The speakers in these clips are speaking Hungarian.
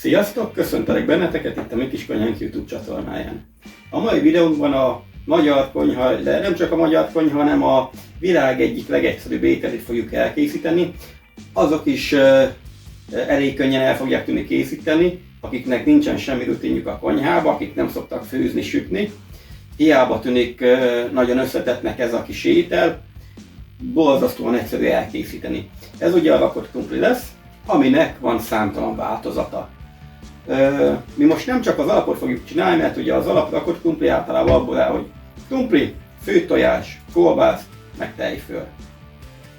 Sziasztok! Köszöntelek benneteket itt a Mi Kis Konyhánk YouTube csatornáján. A mai videónkban a magyar konyha, de nem csak a magyar konyha, hanem a világ egyik legegyszerűbb ételét fogjuk elkészíteni. Azok is elég könnyen el fogják tudni készíteni, akiknek nincsen semmi rutinjuk a konyhába, akik nem szoktak főzni, sütni. Hiába tűnik nagyon összetettnek ez a kis étel, borzasztóan egyszerű elkészíteni. Ez ugye a rakott krumpli lesz, aminek van számtalan változata. Mi most nem csak az alapot fogjuk csinálni, mert ugye az alap rakott krumpli általában abból áll, hogy krumpli, főtojás, kolbász, meg tejföl.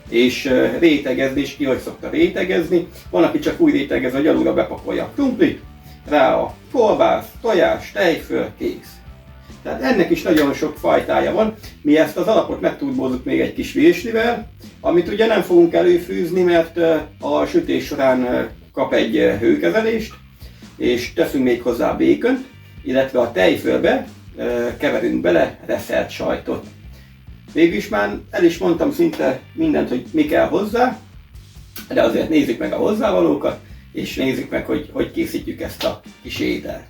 És rétegezni is, ki hogy szokta rétegezni. Van, aki csak úgy rétegez, hogy alulra bepakolja a krumplit, rá a kolbász, tojás, tejföl, kész. Tehát ennek is nagyon sok fajtája van. Mi ezt az alapot megturbózzuk még egy kis virslivel, amit ugye nem fogunk előfűzni, mert a sütés során kap egy hőkezelést, és teszünk még hozzá békönt, illetve a tejfölbe keverünk bele reszelt sajtot. Végülis már el is mondtam szinte mindent, hogy mi kell hozzá, de azért nézzük meg a hozzávalókat, és nézzük meg, hogy készítjük ezt a kis ételt.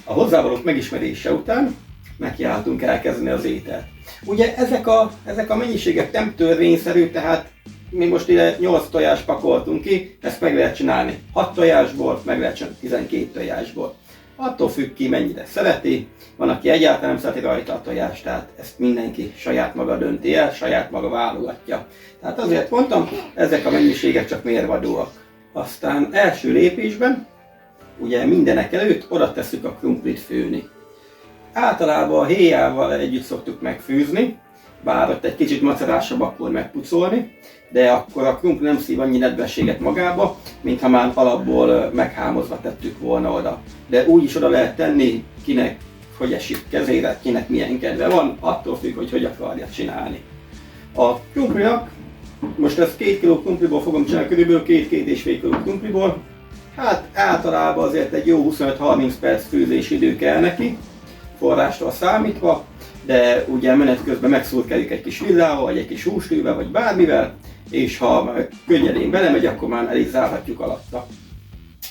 A hozzávalók megismerése után nekiálltunk elkezdeni az ételt. Ugye ezek a mennyiségek nem törvényszerű, tehát mi most ide 8 tojást pakoltunk ki, ezt meg lehet csinálni 6 tojásból, meg lehet csinálni 12 tojásból. Attól függ ki, mennyire szereti, van, aki egyáltalán nem szereti rajta a tojást, tehát ezt mindenki saját maga dönti el, saját maga válogatja. Tehát azért mondtam, ezek a mennyiségek csak mérvadóak. Aztán első lépésben ugye mindenek előtt oda tesszük a krumplit főni. Általában a héjával együtt szoktuk megfőzni, bár ott egy kicsit macerásabb akkor megpucolni, de akkor a krumpli nem szív annyi nedvességet magába, mintha már alapból meghámozva tettük volna oda. De úgy is oda lehet tenni, kinek hogy esik kezére, kinek milyen kedve van, attól függ, hogy akarja csinálni. A krumplinak, most ezt 2 kg krumpliból fogom csinálni, kb. 2-2,5 kg krumpliból. Hát általában azért egy jó 25-30 perc főzési idő kell neki, forrástól számítva, de ugye menet közben megszurkáljuk egy kis villával, vagy egy kis hústűvel, vagy bármivel, és ha könnyedén belemegy, akkor már el is zárhatjuk alatta.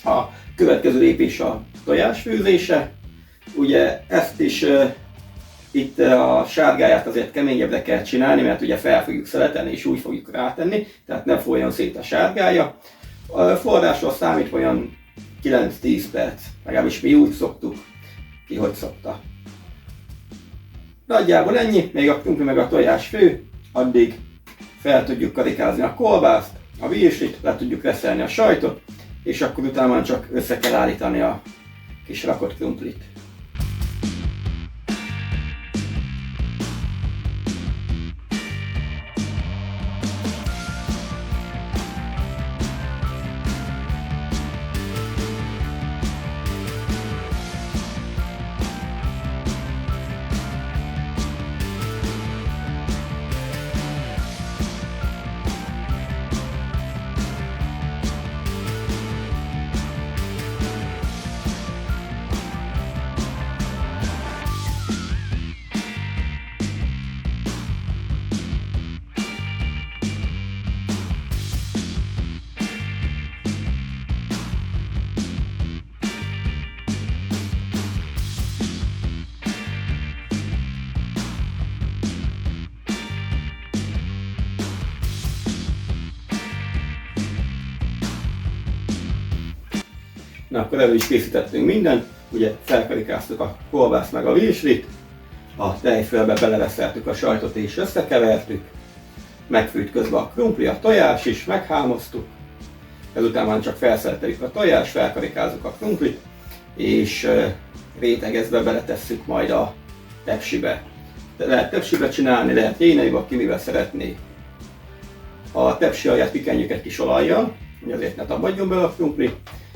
A következő lépés a tojás főzése. Ugye ezt is itt a sárgáját azért keményebbre kell csinálni, mert ugye fel fogjuk szeletelni és úgy fogjuk rátenni, tehát ne folyjon szét a sárgája. A forrásról számítva olyan 9-10 perc, legalábbis mi úgy szoktuk, ki hogy szokta. Nagyjából ennyi, még a krumpli meg a tojás fő, addig fel tudjuk karikázni a kolbászt, a virslit, le tudjuk reszelni a sajtot, és akkor utána csak össze kell állítani a kis rakott krumplit. Na, akkor elő is készítettünk mindent, ugye felkarikáztuk a kolbászt meg a virslit, a tejfölbe belereszeltük a sajtot és összekevertük, megfőtt közben a krumpli, a tojás is, meghámoztuk, ezután már csak felszeleteljük a tojást, felkarikázzuk a krumplit, és rétegezve beletesszük majd a tepsibe. Lehet tepsibe csinálni, lehet jénaiba, ki mivel szeretné. A tepsi alját pikenjük egy kis olajjal, hogy azért ne tapadjon bele a krumpli,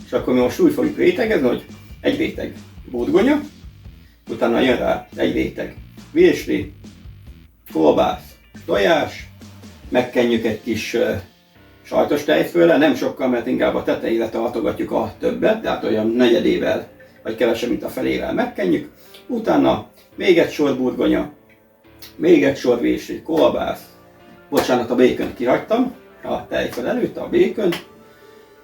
és akkor mi most úgy fogjuk rétegezni, hogy egy réteg burgonya, utána jön rá egy réteg virsli, kolbász, tojás, megkenjük egy kis sajtos tejföllel, nem sokkal, mert inkább a tetejére tartogatjuk a többet, tehát olyan negyedével, vagy kevesebb, mint a felével megkenjük. Utána még egy sor burgonya, még egy sor virsli, kolbász, bocsánat, a békönt kihagytam, a tejföl előtt a békönt,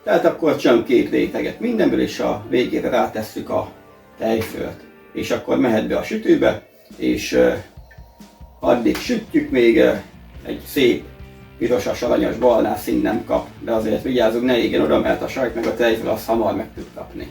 tehát akkor csak 2 réteget mindenből, és a végére rátesszük a tejfölt. És akkor mehet be a sütőbe, és addig sütjük, még egy szép pirosas, aranyos barnás szín nem kap, de azért vigyázzunk, ne égjen oda, mert a sajt meg a tejföl az hamar meg tud kapni.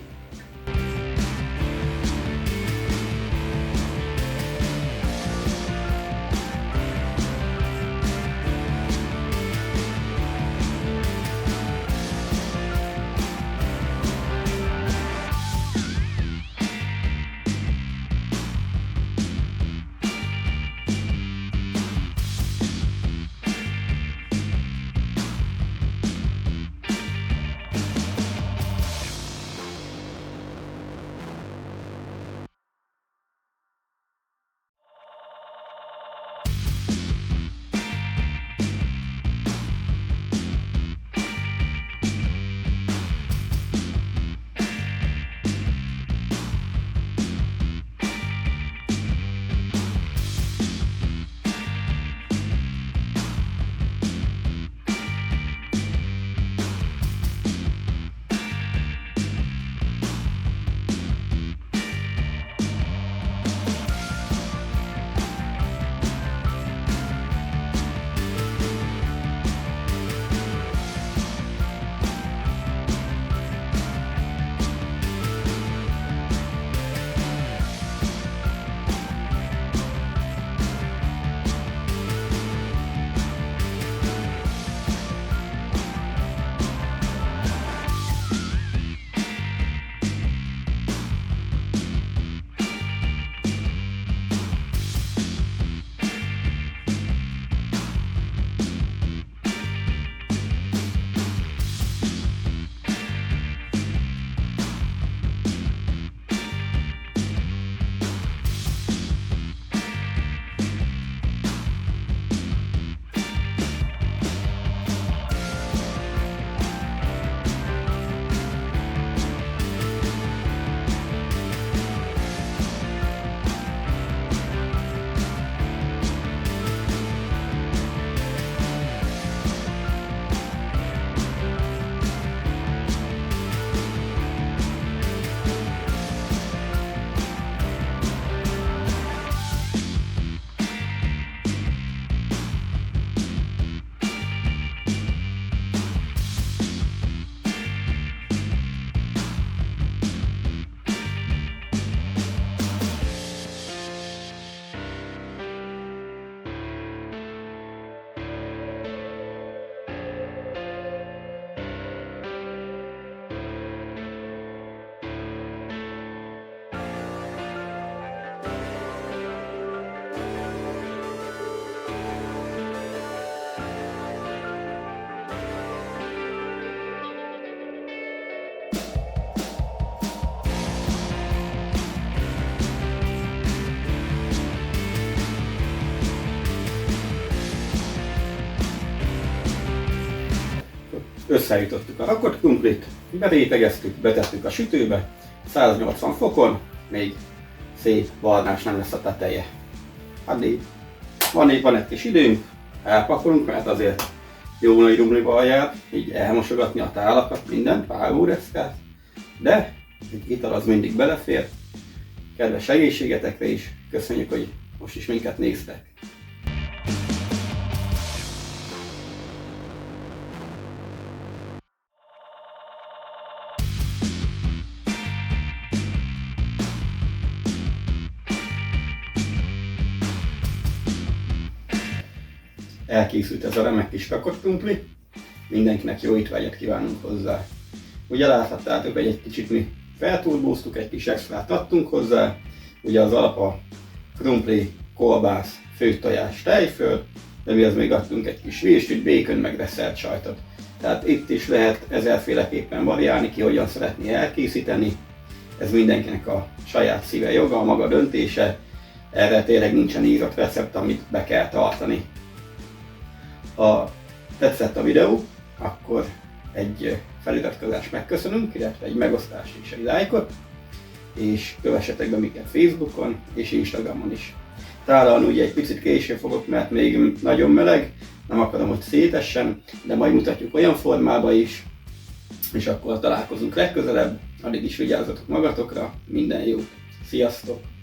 Összeállítottuk a rakott krumplit, berétegeztük, betettük a sütőbe, 180 fokon, még szép barnás nem lesz a teteje. Addig van egy kis időnk, elpakolunk, mert azért jó nagy rumlival jár, így elmosogatni a tálakat, mindent, pár óreszkát, de egy ital az mindig belefér. Kedves egészségetekre is, köszönjük, hogy most is minket néztek. Elkészült ez a remek kis rakott krumpli, mindenkinek jó étvágyat kívánunk hozzá. Ugye láthattátok, hogy egy kicsit mi felturbóztuk, egy kis extrát adtunk hozzá, ugye az alap a krumpli, kolbász, főtt tojás, tejföl, de mi az még adtunk egy kis virslit, békön, meg reszelt sajtot. Tehát itt is lehet ezerféleképpen variálni, ki hogyan szeretné elkészíteni. ez mindenkinek a saját szíve joga, a maga döntése, erre tényleg nincsen írott recept, amit be kell tartani. Ha tetszett a videó, akkor egy feliratkozást megköszönünk, illetve egy megosztást és egy lájkot, és kövessetek be minket Facebookon és Instagramon is. Tálalni ugye egy picit később fogok, mert még nagyon meleg, nem akarom, hogy szétessen, de majd mutatjuk olyan formában is, és akkor találkozunk legközelebb. Addig is vigyázzatok magatokra, minden jót, sziasztok!